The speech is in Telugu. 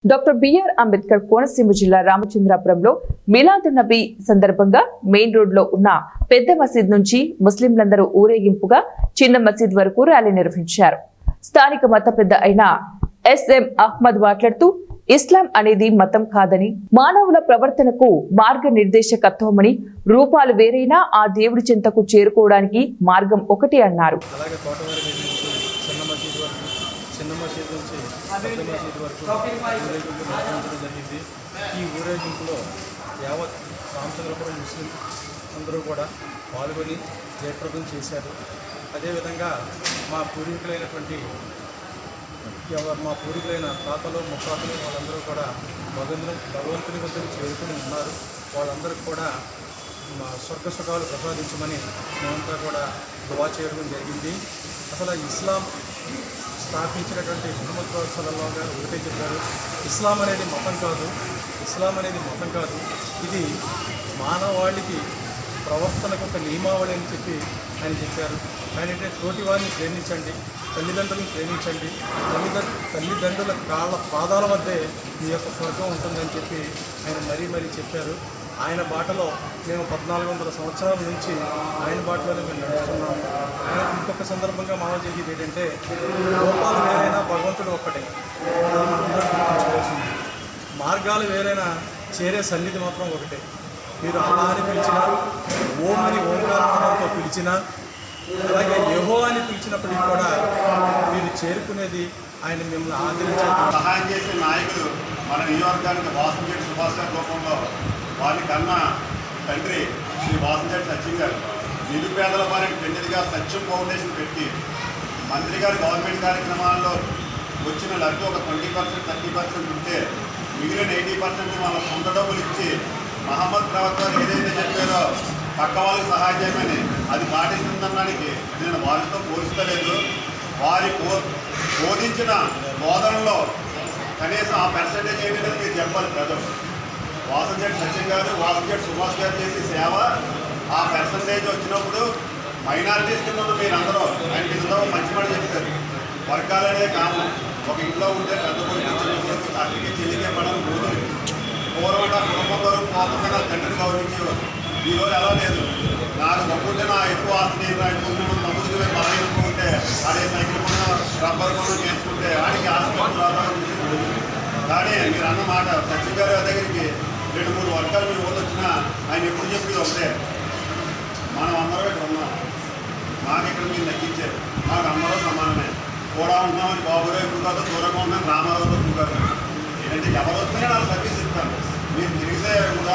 డాక్టర్ బిఆర్ అంబేద్కర్ కోనసీమ జిల్లా రామచంద్రాపురంలో మిలాదున్ నబీ సందర్భంగా మెయిన్ రోడ్ లో ఉన్న పెద్ద మసీద్ నుంచి ముస్లింలందరూ ఊరేగింపుగా చిన్న మసీద్ వరకు ర్యాలీ నిర్వహించారు. స్థానిక మత పెద్ద అయిన ఎస్ఎం అహ్మద్ మాట్లాడుతూ ఇస్లాం అనేది మతం కాదని, మానవుల ప్రవర్తనకు మార్గనిర్దేశకత్వమని, రూపాలు వేరైనా ఆ దేవుడి చెంతకు చేరుకోవడానికి మార్గం ఒకటి అన్నారు. చిన్న మసీద్ నుంచి పెద్ద మసీద్ వరకు ఊరేగింపు నిర్వహించడం జరిగింది. ఈ ఊరేగింపులో యావత్ రామచంద్రపురం ముస్లిం అందరూ కూడా పాల్గొని జయప్రదం చేశారు. అదేవిధంగా మా పూర్వీకులైన తాతలు ముత్తాతలు వాళ్ళందరూ కూడా భగవంతుని వద్దకు చేరుకుని ఉన్నారు. వాళ్ళందరికీ కూడా స్వర్గ సుఖాలు ప్రసాదించమని మేమంతా కూడా దువా చేయడం జరిగింది. అసలు ఇస్లాం స్థాపించినటువంటి ముహమ్మద్ సల్లల్లాహు గారు ఒకటే చెప్పారు, ఇస్లాం అనేది మతం కాదు, ఇది మానవాళికి ప్రవర్తనకు ఒక నియమావళి అని చెప్పి ఆయన చెప్పారు. ఆయన అంటే తోటి వారిని ప్రేమించండి, తల్లిదండ్రులను ప్రేమించండి, తల్లిదండ్రుల కాళ్ళ పాదాల వద్దే మీ యొక్క స్వర్గం ఉంటుందని చెప్పి ఆయన మరీ చెప్పారు. ఆయన బాటలో మేము 1400 సంవత్సరాల నుంచి ఆయన బాటలోనే మేము నడుస్తున్నాము. ఇంకొక సందర్భంగా మనం చేసేది ఏంటంటే, రూపాలు వేరైనా భగవంతుడు ఒక్కటే, మార్గాలు వేరైనా చేరే సన్నిధి మాత్రం ఒకటే. మీరు అల్లా అని పిలిచినా, ఓం అని ఓంకారంతో పిలిచినా, అలాగే యెహోవా అని పిలిచినప్పటికీ కూడా మీరు చేరుకునేది ఆయన మిమ్మల్ని ఆదరించేది. సహాయం చేసే నాయకులు మన నియోజకవర్గానికి వాసంశెట్టి సుభాష్ గారి రూపంలో వారి కన్నా తండ్రి శ్రీ వాసంశెట్టి సత్యం గారు నిరుపేదల వారికి పెద్దదిగా సత్యం ఫౌండేషన్ పెట్టి మంత్రి గారి గవర్నమెంట్ కార్యక్రమాల్లో వచ్చిన లబ్ధి ఒక 20%, 30% ఉంటే మిగిలిన 80% వాళ్ళ సొంత డబ్బులు ఇచ్చి మహమ్మద్ ప్రవక్త ఏదైతే చెప్పారో పక్క వాళ్ళకి సహాయం చేయమని అది పాటిస్తుందనడానికి నేను వారితో పోల్చలేదు. వారి బోధించిన బోధనలో కనీసం ఆ పర్సెంటేజ్ ఏంటంటే మీరు చెప్పాలి ప్రజలు. వాసంశెట్టి సత్యం గారు, వాసంశెట్టి సుభాష్ గారు చేసే సేవ ఆ పర్సంటేజ్ వచ్చినప్పుడు మైనారిటీస్ కింద మీరు అందరూ ఆయన కింద మంచి మాట చెప్తారు. వర్గాలనే కాము, ఒక ఇంట్లో ఉంటే పెద్ద కొడుకు చిన్న కొడుకు తండ్రికి చెల్లికే పడని రోజులు పూర్వం కుటుంబంలో పోకుండా తండ్రిని గౌరవించేవారు. ఈరోజు ఎలా లేదు. నాకు తప్పుంటే నా ఎక్కువ ఆస్తి అనుకుంటున్నాను, తమ్ముడికి బాగా అనుకుంటే అదే సైకిల్ కొన్న రబ్బర్ కొన్న నేర్చుకుంటే వాడికి ఆస్తి రావడం. కానీ మీరు అన్న మాట సచిన్ గారి దగ్గరికి 2-3 వర్గాలు మీరు ఊళ్ళు వచ్చినా ఆయన ఎప్పుడు చెప్పేది ఒకటే, మనం అందరూ ఇక్కడ ఉన్నాం, మాకు ఇక్కడ మీరు నచ్చించారు, మాకు అందరూ సమానమే, కూడా ఉంటున్నామని బాబురావు ఇప్పుడు కాదు, దూరంగా ఉన్నాం రామారావుతో ఇప్పుడు కాదు. ఏంటంటే ఎవరు వస్తున్నాయో వాళ్ళు సర్వీస్ ఇస్తాను. మీరు తిరిగితే 3